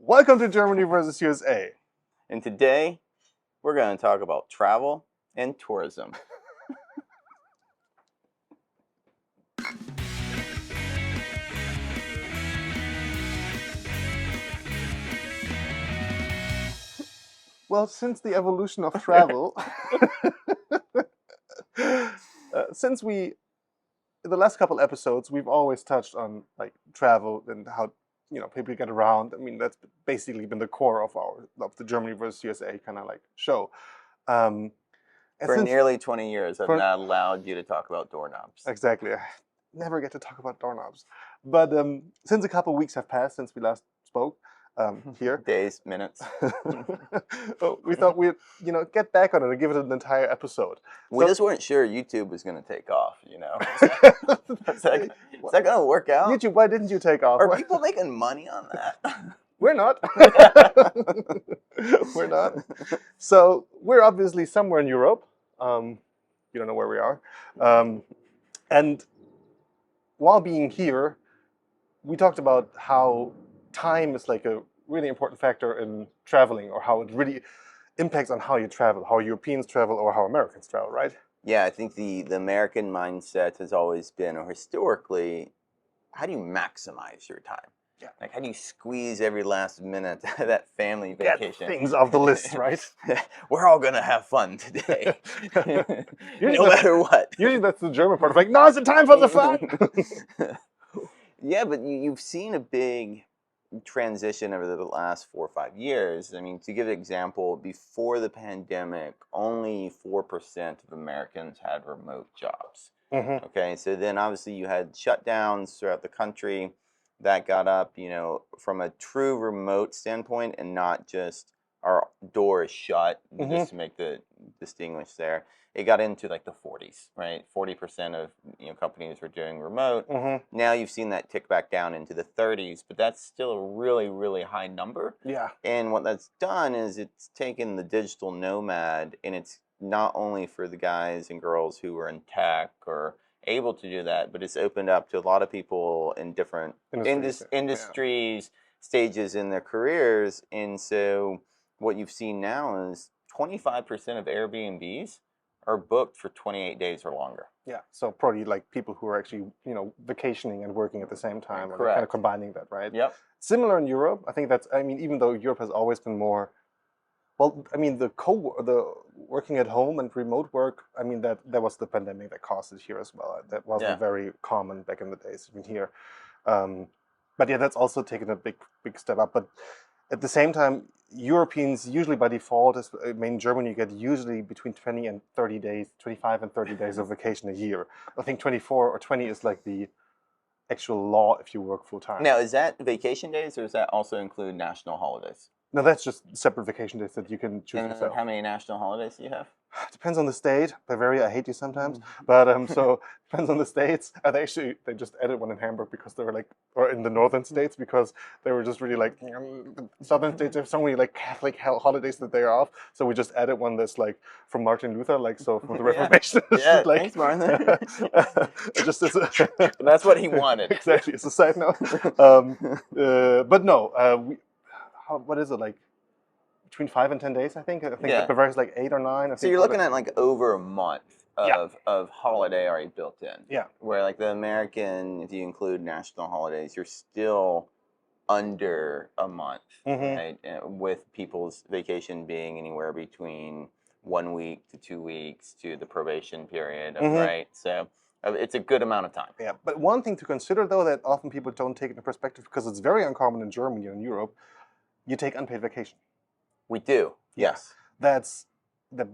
Welcome to Germany versus USA. And today, we're going to talk about travel and tourism. Well, since the evolution of travel, in the last couple episodes, we've always touched on like travel and how people get around. I mean, that's basically been the core of the Germany versus USA kind of like show. For nearly 20 years, I've not allowed you to talk about doorknobs. Exactly. I never get to talk about doorknobs. But since a couple weeks have passed since we last spoke here. Days, minutes. We thought we'd, get back on it and give it an entire episode. We just weren't sure YouTube was going to take off, Is that going to work out? YouTube, why didn't you take off? Are people making money on that? We're not. We're not. So we're obviously somewhere in Europe. You don't know where we are. And while being here, we talked about how time is like a really important factor in traveling, or how it really impacts on how you travel, how Europeans travel or how Americans travel, right? Yeah, I think the American mindset has always been, or historically, how do you maximize your time? Yeah. Like, how do you squeeze every last minute of that family vacation? Get things off the list, right? We're all going to have fun today. No matter what. Usually that's the German part of like, now's the time for the fun. Yeah, but you've seen a big transition over the last 4 or 5 years. I mean, to give an example, before the pandemic, only 4% of Americans had remote jobs. Mm-hmm. Okay, so then obviously you had shutdowns throughout the country. That got up, from a true remote standpoint, and not just our door is shut, just to make the distinguish there. It got into like the 40s, right? 40% of companies were doing remote. Mm-hmm. Now you've seen that tick back down into the 30s, but that's still a really, really high number. Yeah. And what that's done is it's taken the digital nomad, and it's not only for the guys and girls who are in tech or able to do that, but it's opened up to a lot of people in different industries, stages in their careers. And so what you've seen now is 25% of Airbnbs are booked for 28 days or longer. Yeah, so probably like people who are actually, vacationing and working at the same time. Correct. And kind of combining that, right? Yep. Similar in Europe. I think even though Europe has always been more, the working at home and remote work, that was the pandemic that caused it here as well. That wasn't very common back in the days, even here. But yeah, that's also taken a big step up. But at the same time, Europeans usually by default, Germany, you get usually between 20 and 30 days, 25 and 30 days of vacation a year. I think 24 or 20 is like the actual law if you work full time. Now, is that vacation days, or does that also include national holidays? No, that's just separate vacation days that you can choose yourself. How many national holidays do you have? Depends on the state. Bavaria, I hate you sometimes. But so depends on the states. They just added one in Hamburg because they were like, or in the northern states because they were just really like, southern states have so many like Catholic holidays that they're off. So we just added one that's like from Martin Luther, like so from the Reformation. Yeah, thanks, Martin. That's what he wanted. Exactly. It's a side note. But no, what is it like? Between 5 and 10 days, I think. Bavaria's like 8 or 9. So you're looking at like over a month of holiday already built in. Yeah. Where like the American, if you include national holidays, you're still under a month, right? With people's vacation being anywhere between 1 week to 2 weeks to the probation period, right? So it's a good amount of time. Yeah, but one thing to consider though that often people don't take into perspective because it's very uncommon in Germany and Europe, you take unpaid vacation. We do. Yes. That's the.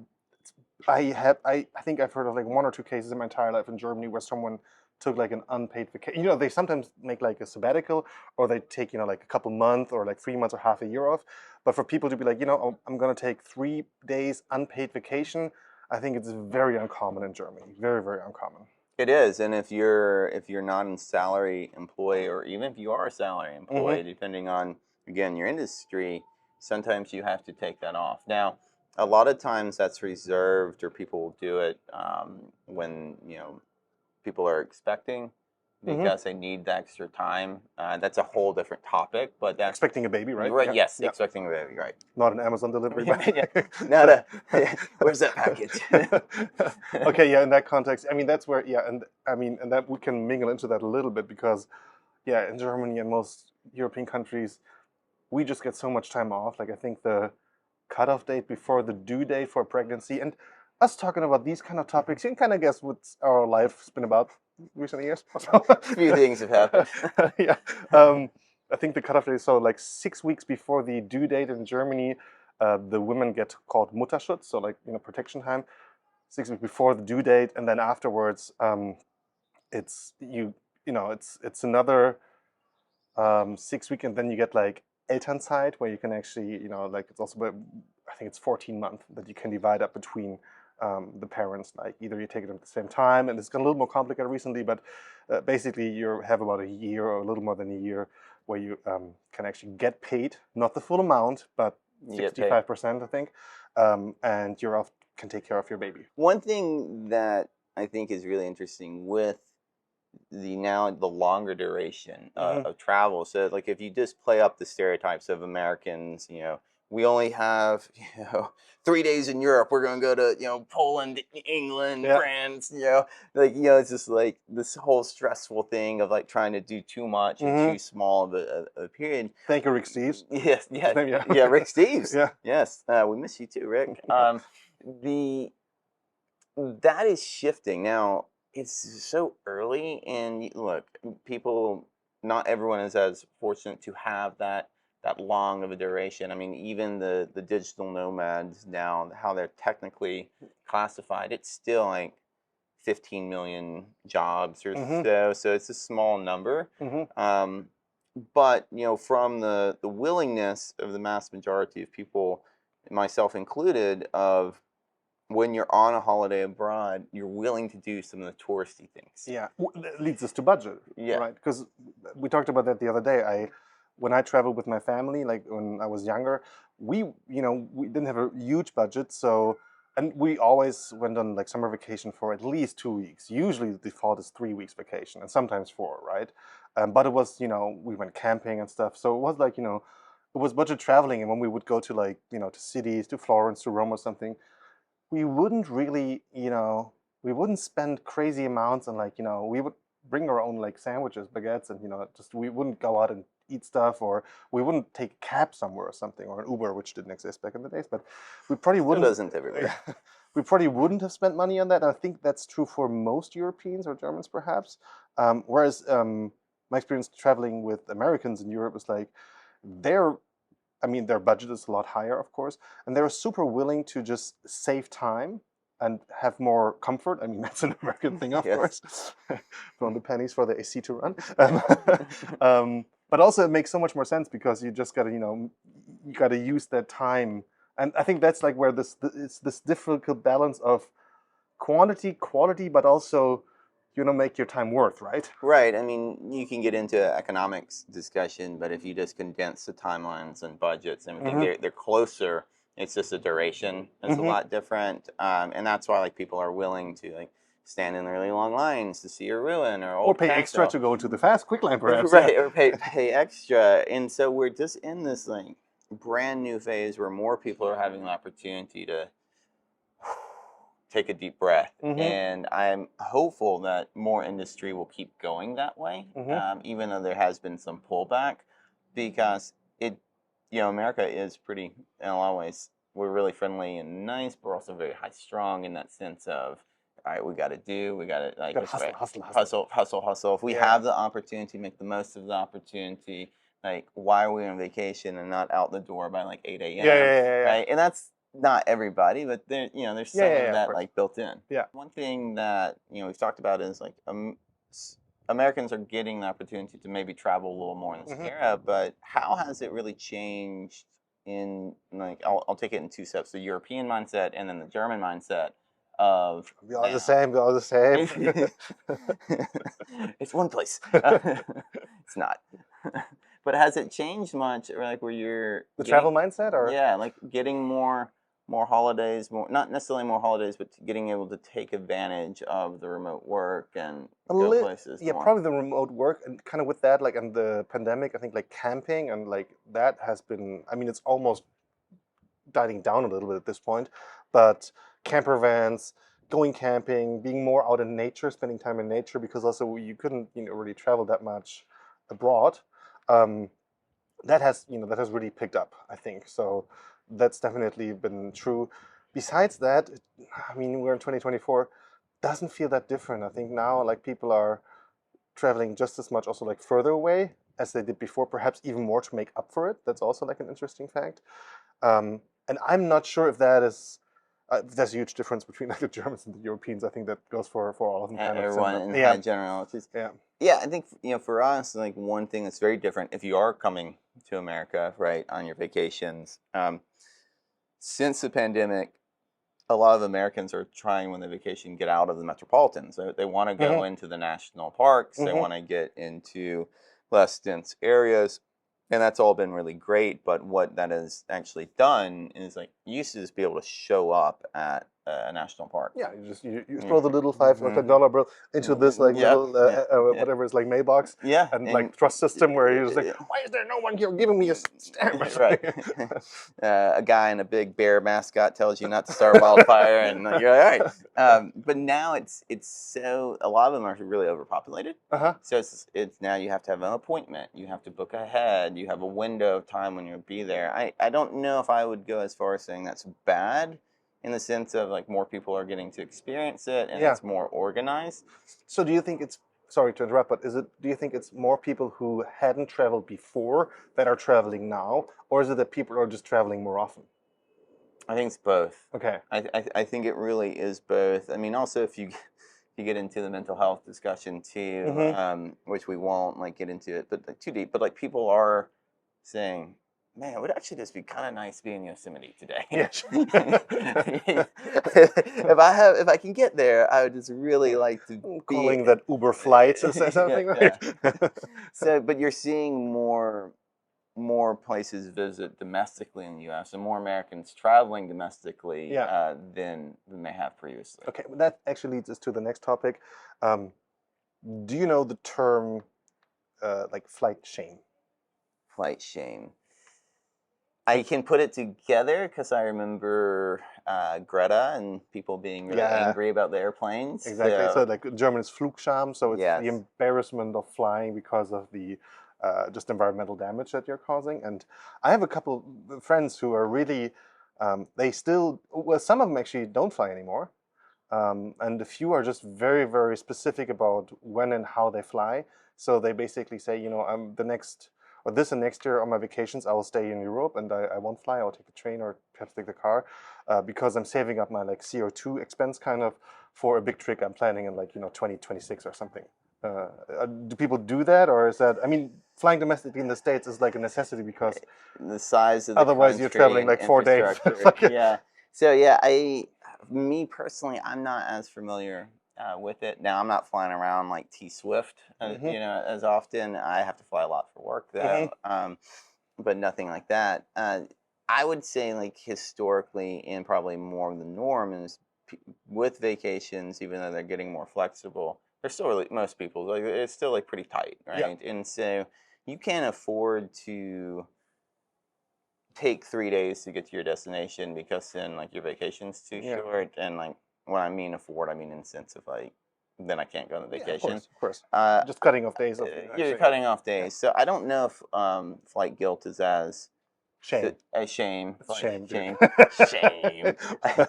I think I've heard of like 1 or 2 cases in my entire life in Germany where someone took like an unpaid vacation. They sometimes make like a sabbatical, or they take like a couple months or like 3 months or half a year off. But for people to be like, I'm gonna take 3 days unpaid vacation, I think it's very uncommon in Germany. Very, very uncommon. It is, and if you're not a salary employee, or even if you are a salary employee, depending on again your industry, sometimes you have to take that off. Now, a lot of times that's reserved, or people will do it when people are expecting because they need the extra time. That's a whole different topic, but that's expecting a baby, right? Right. Yes, expecting a baby, right? Not an Amazon delivery. No. Where's that package? Okay, yeah. In that context, I mean, that's where, and that we can mingle into that a little bit because, in Germany and most European countries, we just get so much time off. Like I think the cutoff date before the due date for pregnancy, and us talking about these kind of topics, you can kind of guess what our life's been about recent years. A few things have happened. Yeah. I think the cutoff date is so like 6 weeks before the due date in Germany, the women get called Mutterschutz, so like protection time, 6 weeks before the due date, and then afterwards, it's it's another 6 weeks, and then you get like Elternzeit, where you can actually like it's also I think it's 14 months that you can divide up between the parents. Like either you take it at the same time, and it's gotten a little more complicated recently, but basically you have about a year or a little more than a year where you can actually get paid, not the full amount, but 65%, I think, and you're off, can take care of your baby. One thing that I think is really interesting with the longer duration of travel. So like if you just play up the stereotypes of Americans, we only have 3 days in Europe. We're going to go to Poland, England, France. It's just like this whole stressful thing of like trying to do too much in too small of a period. Thank you, Rick Steves. Yes, Rick Steves. Yeah, yes, we miss you too, Rick. That is shifting now. It's so early, and look, not everyone is as fortunate to have that long of a duration. I mean, even the digital nomads now, how they're technically classified, it's still like 15 million jobs or so it's a small number. But from the willingness of the mass majority of people, myself included, of when you're on a holiday abroad, you're willing to do some of the touristy things. Yeah, that leads us to budget. Yeah, right. Because we talked about that the other day. When I traveled with my family, like when I was younger, we didn't have a huge budget, and we always went on like summer vacation for at least 2 weeks. Usually the default is 3 weeks vacation, and sometimes 4, right? But it was we went camping and stuff, so it was like it was budget traveling. And when we would go to like to cities, to Florence, to Rome or something, we wouldn't really, we wouldn't spend crazy amounts, and like, we would bring our own like sandwiches, baguettes, and just we wouldn't go out and eat stuff, or we wouldn't take a cab somewhere or something, or an Uber, which didn't exist back in the days. But we probably wouldn't. It doesn't everywhere. We probably wouldn't have spent money on that. And I think that's true for most Europeans or Germans, perhaps. Whereas my experience traveling with Americans in Europe is like their budget is a lot higher, of course, and they're super willing to just save time and have more comfort. I mean, that's an American thing, of course. From the pennies for the AC to run. But also it makes so much more sense because you just gotta, you gotta use that time. And I think that's like where it's this difficult balance of quantity, quality, but also make your time worth, right? Right. I mean, you can get into economics discussion, but if you just condense the timelines and budgets and everything, they're closer. It's just the duration is a lot different, and that's why like people are willing to like stand in really long lines to see a ruin or pay extra to go to the fast quick line, perhaps. Right, or pay extra. And so we're just in this like brand new phase where more people are having the opportunity to take a deep breath, and I'm hopeful that more industry will keep going that way, even though there has been some pullback, because America is pretty, in a lot of ways, we're really friendly and nice, but we're also very high strung in that sense of, all right, we got to like hustle. If we have the opportunity, make the most of the opportunity. Like, why are we on vacation and not out the door by like 8 a.m.? Yeah. Right, and that's not everybody, but there's some of that like built in. Yeah. One thing that we've talked about is like Americans are getting the opportunity to maybe travel a little more in this era, but how has it really changed in like I'll take it in 2 steps: the European mindset and then the German mindset of we are the same. It's one place. It's not. But has it changed much, or like where you're travel mindset, or like getting more more holidays, not necessarily more holidays, but getting able to take advantage of the remote work and go places Yeah, more. probably the remote work, and kind of with that, like, and the pandemic, I think like camping and like that has been, I mean, it's almost dying down a little bit at this point, but camper vans, going camping, being more out in nature, spending time in nature, because also you couldn't, really travel that much abroad. Um, that has, that has really picked up, I think. So that's definitely been true. Besides that, I mean, we're in 2024, doesn't feel that different. I think now, like, people are traveling just as much, also like further away as they did before, perhaps even more to make up for it. That's also like an interesting fact. And I'm not sure if that is there's a huge difference between like the Germans and the Europeans. I think that goes for all of them. Kind Everyone of in yeah. high generalities. Yeah. Yeah, I think for us, like one thing that's very different if you are coming to America, right, on your vacations. Since the pandemic, a lot of Americans are trying when they vacation get out of the metropolitans. They want to go into the national parks. They want to get into less dense areas. And that's all been really great. But what that has actually done is like you used to just be able to show up at a national park. Yeah, you throw the little $5 bill into this like little whatever it's like mailbox. Yeah. And like trust system where you're just like, why is there no one here giving me a stamp? Right. A guy in a big bear mascot tells you not to start a wildfire, and you're like, all right. But now it's so a lot of them are really overpopulated. So it's now you have to have an appointment, you have to book ahead, you have a window of time when you'll be there. I don't know if I would go as far as saying that's bad, in the sense of like more people are getting to experience it and it's more organized. So do you think it's, sorry to interrupt, but do you think it's more people who hadn't traveled before that are traveling now, or is it that people are just traveling more often? I think it's both. Okay. I think it really is both. I mean, also if you get into the mental health discussion too, which we won't like get into it, but like too deep. But like people are saying, man, it would actually just be kind of nice to be in Yosemite today. Yes. If I can get there, I would just really like to be calling that Uber flights or something. So, but you're seeing more places visit domestically in the U.S. and more Americans traveling domestically than they have previously. Okay, well, that actually leads us to the next topic. Do you know the term like flight shame? Flight shame. I can put it together because I remember Greta and people being really angry about the airplanes. Exactly. So like German is Flugscham, so it's the embarrassment of flying because of the just environmental damage that you're causing. And I have a couple of friends who are really, they still, well, some of them actually don't fly anymore. And a few are just very, very specific about when and how they fly. So they basically say, this and next year on my vacations, I will stay in Europe and I won't fly. I'll take the train or perhaps take the car because I'm saving up my like CO2 expense kind of for a big trip I'm planning in like, 2026 or something. Do people do that, or is that, I mean, flying domestically in the States is like a necessity because the size of the otherwise you're traveling like 4 days. Yeah. So yeah, me personally, I'm not as familiar with it. Now I'm not flying around like T Swift, as often. I have to fly a lot for work though, but nothing like that. I would say like historically, and probably more of the norm is with vacations, even though they're getting more flexible, they're still really, most people like it's still like pretty tight, right? Yeah. And so you can't afford to take 3 days to get to your destination because then like your vacation's too short. And like when I mean afford, I mean in the sense of like then I can't go on the vacation. Of course. Just cutting off days. You're cutting off days. So I don't know if flight guilt is as shame. Shame. Shame.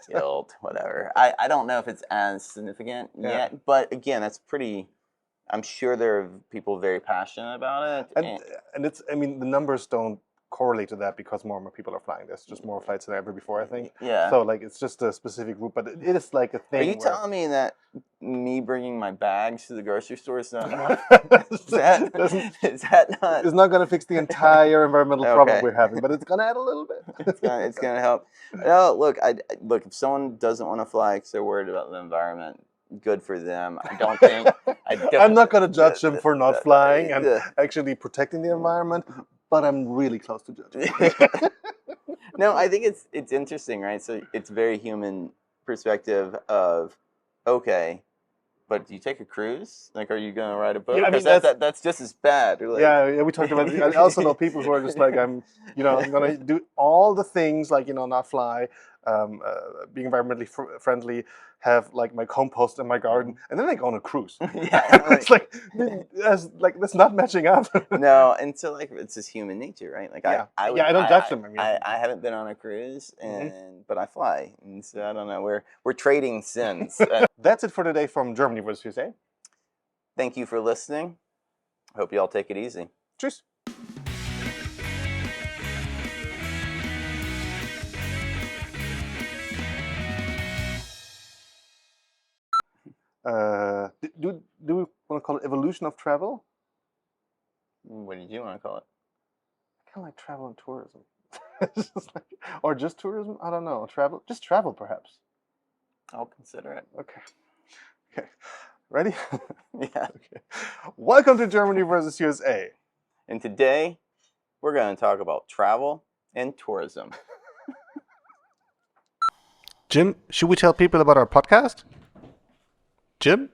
Guilt. Whatever. I don't know if it's as significant yet. But again, that's pretty. I'm sure there are people very passionate about it. And it's. I mean, the numbers don't correlate to that because more and more people are flying. There's just more flights than ever before, I think. Yeah. So like it's just a specific group, but it is like a thing. Are you telling me that me bringing my bags to the grocery store is not enough? is that not? It's not going to fix the entire environmental problem we're having, but it's going to add a little bit. It's going to help. No, look. If someone doesn't want to fly because they're worried about the environment, good for them. I don't think. I'm not going to judge them for not flying and actually protecting the environment. But I'm really close to judging. No, I think it's interesting, right? So it's very human perspective of, okay, but do you take a cruise? Like, are you going to ride a boat? Yeah, I mean, That's just as bad. Like, yeah, we talked about it. I also know people who are just like, I'm going to do all the things, like, not fly, being environmentally friendly, have like my compost in my garden, and then I go on a cruise. Yeah, it's that's not matching up. No, and so like it's just human nature, right? Like Yeah. I I don't judge them. I haven't been on a cruise, but I fly, and so I don't know. We're trading sins. That's it for today from Germany versus USA. Thank you for listening. Hope you all take it easy. Tschüss. Do we want to call it evolution of travel? What did you want to call it? I kind of like travel and tourism. Or just tourism? I don't know. Just travel, perhaps. I'll consider it. Okay. Ready? Yeah. Okay. Welcome to Germany versus USA. And today, we're going to talk about travel and tourism. Jim, should we tell people about our podcast? Jim?